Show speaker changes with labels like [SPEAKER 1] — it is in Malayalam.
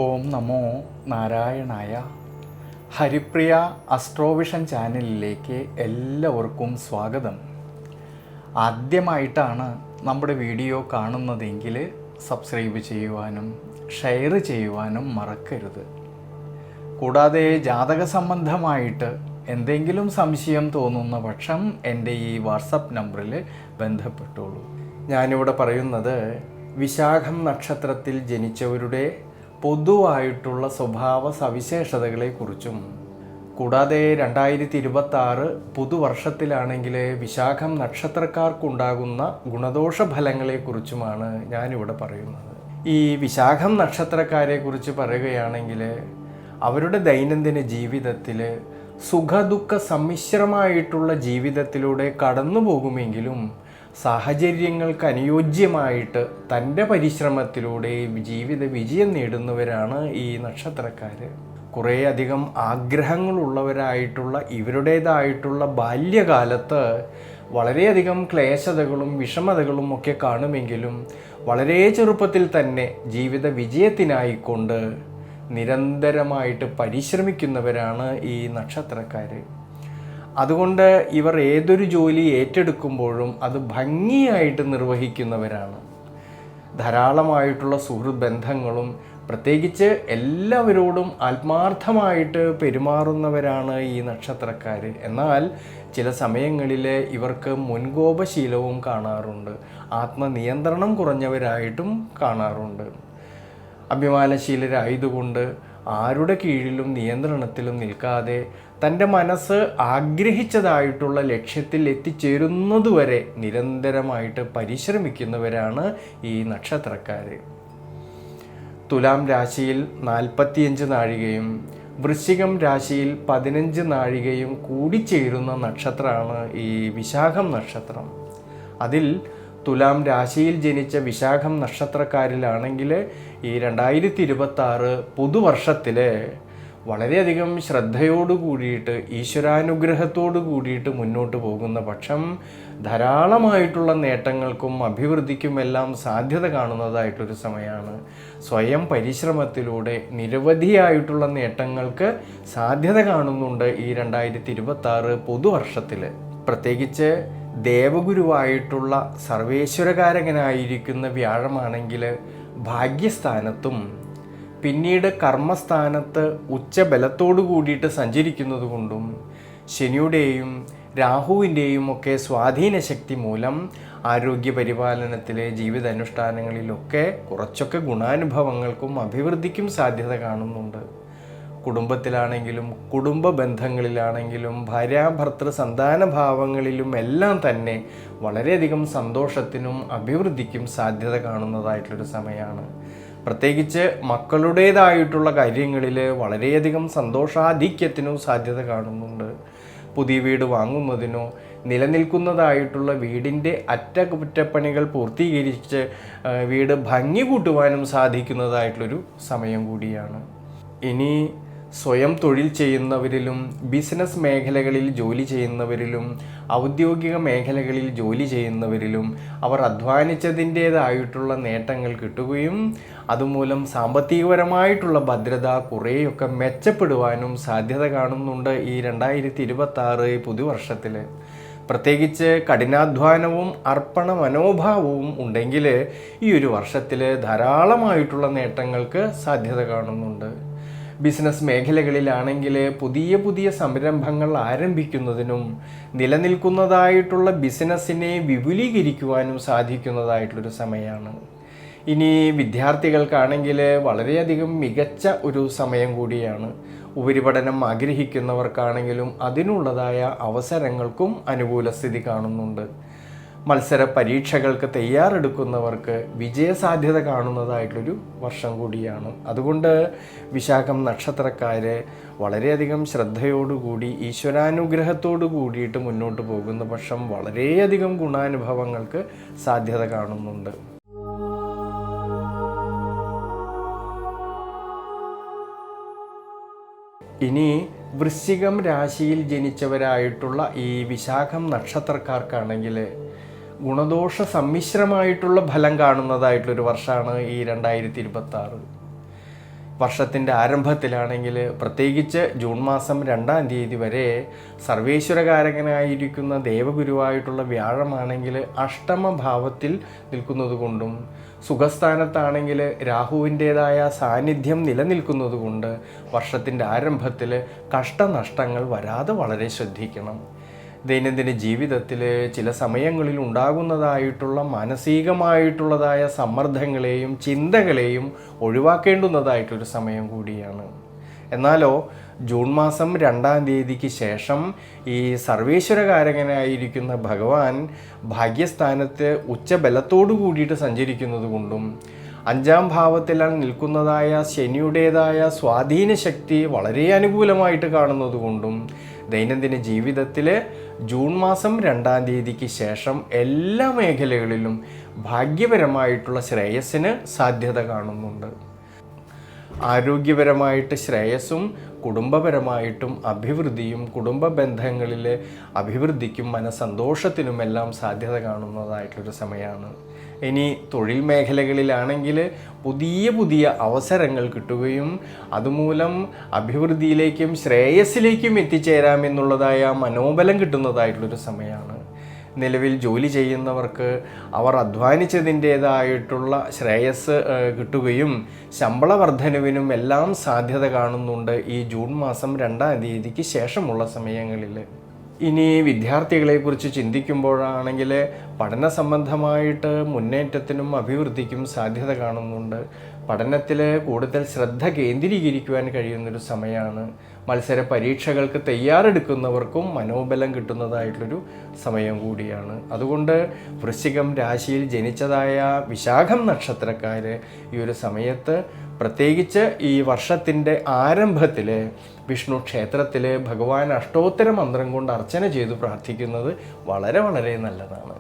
[SPEAKER 1] ഓം നമോ നാരായണായ. ഹരിപ്രിയ അസ്ട്രോവിഷൻ ചാനലിലേക്ക് എല്ലാവർക്കും സ്വാഗതം. ആദ്യമായിട്ടാണ് നമ്മുടെ വീഡിയോ കാണുന്നതെങ്കിൽ സബ്സ്ക്രൈബ് ചെയ്യുവാനും ഷെയർ ചെയ്യുവാനും മറക്കരുത്. കൂടാതെ ജാതക സംബന്ധമായിട്ട് എന്തെങ്കിലും സംശയം തോന്നുന്ന പക്ഷം എൻ്റെ ഈ വാട്സപ്പ് നമ്പറിൽ ബന്ധപ്പെട്ടോളൂ. ഞാനിവിടെ പറയുന്നത് വിശാഖം നക്ഷത്രത്തിൽ ജനിച്ചവരുടെ പൊതുവായിട്ടുള്ള സ്വഭാവ സവിശേഷതകളെക്കുറിച്ചും കൂടാതെ 2026 പുതുവർഷത്തിലാണെങ്കിൽ വിശാഖം നക്ഷത്രക്കാർക്കുണ്ടാകുന്ന ഗുണദോഷ ഫലങ്ങളെക്കുറിച്ചുമാണ് ഞാനിവിടെ പറയുന്നത്. ഈ വിശാഖം നക്ഷത്രക്കാരെക്കുറിച്ച് പറയുകയാണെങ്കിൽ അവരുടെ ദൈനംദിന ജീവിതത്തിൽ സുഖദുഃഖ സമ്മിശ്രമായിട്ടുള്ള ജീവിതത്തിലൂടെ കടന്നു പോകുമെങ്കിലും സാഹചര്യങ്ങൾക്ക് അനുയോജ്യമായിട്ട് തൻ്റെ പരിശ്രമത്തിലൂടെ ജീവിത വിജയം നേടുന്നവരാണ് ഈ നക്ഷത്രക്കാർ. കുറേയധികം ആഗ്രഹങ്ങളുള്ളവരായിട്ടുള്ള ഇവരുടേതായിട്ടുള്ള ബാല്യകാലത്ത് വളരെയധികം ക്ലേശതകളും വിഷമതകളും ഒക്കെ കാണുമെങ്കിലും വളരെ ചെറുപ്പത്തിൽ തന്നെ ജീവിത വിജയത്തിനായിക്കൊണ്ട് നിരന്തരമായിട്ട് പരിശ്രമിക്കുന്നവരാണ് ഈ നക്ഷത്രക്കാർ. അതുകൊണ്ട് ഇവർ ഏതൊരു ജോലി ഏറ്റെടുക്കുമ്പോഴും അത് ഭംഗിയായിട്ട് നിർവഹിക്കുന്നവരാണ്. ധാരാളമായിട്ടുള്ള സുഹൃത്ത് ബന്ധങ്ങളും പ്രത്യേകിച്ച് എല്ലാവരോടും ആത്മാർത്ഥമായിട്ട് പെരുമാറുന്നവരാണ് ഈ നക്ഷത്രക്കാർ. എന്നാൽ ചില സമയങ്ങളിൽ ഇവർക്ക് മുൻകോപശീലവും കാണാറുണ്ട്, ആത്മനിയന്ത്രണം കുറഞ്ഞവരായിട്ടും കാണാറുണ്ട്. അഭിമാനശീലരായതുകൊണ്ട് ആരുടെ കീഴിലും നിയന്ത്രണത്തിലും നിൽക്കാതെ തൻ്റെ മനസ്സ് ആഗ്രഹിച്ചതായിട്ടുള്ള ലക്ഷ്യത്തിൽ എത്തിച്ചേരുന്നതുവരെ നിരന്തരമായിട്ട് പരിശ്രമിക്കുന്നവരാണ് ഈ നക്ഷത്രക്കാർ. തുലാം രാശിയിൽ 45 നാഴികയും വൃശ്ചികം രാശിയിൽ 15 നാഴികയും കൂടിച്ചേരുന്ന നക്ഷത്രമാണ് ഈ വിശാഖം നക്ഷത്രം. അതിൽ തുലാം രാശിയിൽ ജനിച്ച വിശാഖം നക്ഷത്രക്കാരിലാണെങ്കിൽ ഈ 2026 പുതുവർഷത്തിൽ വളരെയധികം ശ്രദ്ധയോടു കൂടിയിട്ട് ഈശ്വരാനുഗ്രഹത്തോടു കൂടിയിട്ട് മുന്നോട്ട് പോകുന്ന പക്ഷം ധാരാളമായിട്ടുള്ള നേട്ടങ്ങൾക്കും അഭിവൃദ്ധിക്കുമെല്ലാം സാധ്യത കാണുന്നതായിട്ടൊരു സമയമാണ്. സ്വയം പരിശ്രമത്തിലൂടെ നിരവധിയായിട്ടുള്ള നേട്ടങ്ങൾക്ക് സാധ്യത കാണുന്നുണ്ട് ഈ 2026 പുതുവർഷത്തിൽ. പ്രത്യേകിച്ച് ദേവഗുരുവായിട്ടുള്ള സർവേശ്വരകാരകനായിരിക്കുന്ന വ്യാഴമാണെങ്കിൽ ഭാഗ്യസ്ഥാനത്തും പിന്നീട് കർമ്മസ്ഥാനത്ത് ഉച്ചബലത്തോടു കൂടിയിട്ട് സഞ്ചരിക്കുന്നത് കൊണ്ടും ശനിയുടെയും രാഹുവിൻ്റെയും ഒക്കെ സ്വാധീന ശക്തി മൂലം ആരോഗ്യപരിപാലനത്തിലെ ജീവിതാനുഷ്ഠാനങ്ങളിലൊക്കെ കുറച്ചൊക്കെ ഗുണാനുഭവങ്ങൾക്കും അഭിവൃദ്ധിക്കും സാധ്യത കാണുന്നുണ്ട്. കുടുംബത്തിലാണെങ്കിലും കുടുംബ ബന്ധങ്ങളിലാണെങ്കിലും ഭാര്യാഭർത്തൃ സന്താന ഭാവങ്ങളിലും എല്ലാം തന്നെ വളരെയധികം സന്തോഷത്തിനും അഭിവൃദ്ധിക്കും സാധ്യത കാണുന്നതായിട്ടുള്ളൊരു സമയമാണ്. പ്രത്യേകിച്ച് മക്കളുടേതായിട്ടുള്ള കാര്യങ്ങളിൽ വളരെയധികം സന്തോഷാധിക്യത്തിനും സാധ്യത കാണുന്നുണ്ട്. പുതിയ വീട് വാങ്ങുന്നതിനോ നിലനിൽക്കുന്നതായിട്ടുള്ള വീടിൻ്റെ അറ്റകുറ്റപ്പണികൾ പൂർത്തീകരിച്ച് വീട് ഭംഗി കൂട്ടുവാനും സാധിക്കുന്നതായിട്ടുള്ളൊരു സമയം കൂടിയാണ്. ഇനി സ്വയം തൊഴിൽ ചെയ്യുന്നവരിലും ബിസിനസ് മേഖലകളിൽ ജോലി ചെയ്യുന്നവരിലും ഔദ്യോഗിക മേഖലകളിൽ ജോലി ചെയ്യുന്നവരിലും അവർ അധ്വാനിച്ചതിൻ്റേതായിട്ടുള്ള നേട്ടങ്ങൾ കിട്ടുകയും അതുമൂലം സാമ്പത്തികപരമായിട്ടുള്ള ഭദ്രത കുറേയൊക്കെ മെച്ചപ്പെടുവാനും സാധ്യത കാണുന്നുണ്ട് ഈ 2026 പുതുവർഷത്തിൽ. പ്രത്യേകിച്ച് കഠിനാധ്വാനവും അർപ്പണ മനോഭാവവും ഉണ്ടെങ്കിൽ ഈ ഒരു വർഷത്തിൽ ധാരാളമായിട്ടുള്ള നേട്ടങ്ങൾക്ക് സാധ്യത കാണുന്നുണ്ട്. ബിസിനസ് മേഖലകളിലാണെങ്കിൽ പുതിയ പുതിയ സംരംഭങ്ങൾ ആരംഭിക്കുന്നതിനും നിലനിൽക്കുന്നതായിട്ടുള്ള ബിസിനസ്സിനെ വിപുലീകരിക്കുവാനും സാധിക്കുന്നതായിട്ടുള്ളൊരു സമയമാണ്. ഇനി വിദ്യാർത്ഥികൾക്കാണെങ്കിൽ വളരെയധികം മികച്ച ഒരു സമയം കൂടിയാണ്. ഉപരിപഠനം ആഗ്രഹിക്കുന്നവർക്കാണെങ്കിലും അതിനുള്ളതായ അവസരങ്ങൾക്കും അനുകൂല സ്ഥിതി കാണുന്നുണ്ട്. മത്സര പരീക്ഷകൾക്ക് തയ്യാറെടുക്കുന്നവർക്ക് വിജയസാധ്യത കാണുന്നതായിട്ടൊരു വർഷം കൂടിയാണ്. അതുകൊണ്ട് വിശാഖം നക്ഷത്രക്കാരെ വളരെയധികം ശ്രദ്ധയോടുകൂടി ഈശ്വരാനുഗ്രഹത്തോടു കൂടിയിട്ട് മുന്നോട്ട് പോകുന്ന പക്ഷം വളരെയധികം ഗുണാനുഭവങ്ങൾക്ക് സാധ്യത കാണുന്നുണ്ട്. ഇനി വൃശ്ചികം രാശിയിൽ ജനിച്ചവരായിട്ടുള്ള ഈ വിശാഖം നക്ഷത്രക്കാർക്കാണെങ്കിൽ ഗുണദോഷ സമ്മിശ്രമായിട്ടുള്ള ഫലം കാണുന്നതായിട്ടുള്ളൊരു വർഷമാണ് ഈ 2026. വർഷത്തിൻ്റെ ആരംഭത്തിലാണെങ്കിൽ പ്രത്യേകിച്ച് ജൂൺ മാസം 2-ാം തീയതി വരെ സർവേശ്വരകാരകനായിരിക്കുന്ന ദേവഗുരുവായിട്ടുള്ള വ്യാഴമാണെങ്കിൽ അഷ്ടമഭാവത്തിൽ നിൽക്കുന്നത് കൊണ്ടും സുഖസ്ഥാനത്താണെങ്കിൽ രാഹുവിൻ്റേതായ സാന്നിധ്യം നിലനിൽക്കുന്നത് കൊണ്ട് വർഷത്തിൻ്റെ ആരംഭത്തിൽ കഷ്ടനഷ്ടങ്ങൾ വരാതെ വളരെ ശ്രദ്ധിക്കണം. ദൈനംദിന ജീവിതത്തിൽ ചില സമയങ്ങളിൽ ഉണ്ടാകുന്നതായിട്ടുള്ള മാനസികമായിട്ടുള്ളതായ സമ്മർദ്ദങ്ങളെയും ചിന്തകളെയും ഒഴിവാക്കേണ്ടുന്നതായിട്ടൊരു സമയം കൂടിയാണ്. എന്നാലോ ജൂൺ മാസം 2-ാം തീയതിക്ക് ശേഷം ഈ സർവേശ്വരകാരകനായിരിക്കുന്ന ഭഗവാൻ ഭാഗ്യസ്ഥാനത്ത് ഉച്ചബലത്തോടു കൂടിയിട്ട് സഞ്ചരിക്കുന്നത് കൊണ്ടും 5-ാം ഭാവത്തിലാണ് നിൽക്കുന്നതായ ശനിയുടേതായ സ്വാധീന ശക്തി വളരെ അനുകൂലമായിട്ട് കാണുന്നത് കൊണ്ടും ദൈനംദിന ജീവിതത്തിൽ ജൂൺ മാസം 2-ാം തീയതിക്ക് ശേഷം എല്ലാ മേഖലകളിലും ഭാഗ്യപരമായിട്ടുള്ള ശ്രേയസ്സിന് സാധ്യത കാണുന്നുണ്ട്. ആരോഗ്യപരമായിട്ട് ശ്രേയസ്സും കുടുംബപരമായിട്ടും അഭിവൃദ്ധിയും കുടുംബ ബന്ധങ്ങളിലെ അഭിവൃദ്ധിക്കും മനസ്സന്തോഷത്തിനുമെല്ലാം സാധ്യത കാണുന്നതായിട്ടൊരു സമയമാണ്. ഇനി തൊഴിൽ മേഖലകളിലാണെങ്കിൽ പുതിയ പുതിയ അവസരങ്ങൾ കിട്ടുകയും അതുമൂലം അഭിവൃദ്ധിയിലേക്കും ശ്രേയസ്സിലേക്കും എത്തിച്ചേരാമെന്നുള്ളതായ മനോബലം കിട്ടുന്നതായിട്ടുള്ളൊരു സമയമാണ്. നിലവിൽ ജോലി ചെയ്യുന്നവർക്ക് അവർ അധ്വാനിച്ചതിൻ്റേതായിട്ടുള്ള ശ്രേയസ് കിട്ടുകയും ശമ്പള വർധനവിനും എല്ലാം സാധ്യത കാണുന്നുണ്ട് ഈ ജൂൺ മാസം 2-ാം തീയതിക്ക് ശേഷമുള്ള സമയങ്ങളിൽ. ഇനി വിദ്യാർത്ഥികളെക്കുറിച്ച് ചിന്തിക്കുമ്പോഴാണെങ്കിൽ പഠന സംബന്ധമായിട്ട് മുന്നേറ്റത്തിനും അഭിവൃദ്ധിക്കും സാധ്യത കാണുന്നുണ്ട്. പഠനത്തിൽ കൂടുതൽ ശ്രദ്ധ കേന്ദ്രീകരിക്കുവാൻ കഴിയുന്നൊരു സമയമാണ്. മത്സര പരീക്ഷകൾക്ക് തയ്യാറെടുക്കുന്നവർക്കും മനോബലം കിട്ടുന്നതായിട്ടുള്ളൊരു സമയം കൂടിയാണ്. അതുകൊണ്ട് വൃശ്ചികം രാശിയിൽ ജനിച്ചതായ വിശാഖം നക്ഷത്രക്കാർ ഈ ഒരു സമയത്ത് പ്രത്യേകിച്ച് ഈ വർഷത്തിൻ്റെ ആരംഭത്തിൽ വിഷ്ണു ക്ഷേത്രത്തിൽ ഭഗവാൻ അഷ്ടോത്തര മന്ത്രം കൊണ്ട് അർച്ചന ചെയ്തു പ്രാർത്ഥിക്കുന്നത് വളരെ വളരെ നല്ലതാണ്.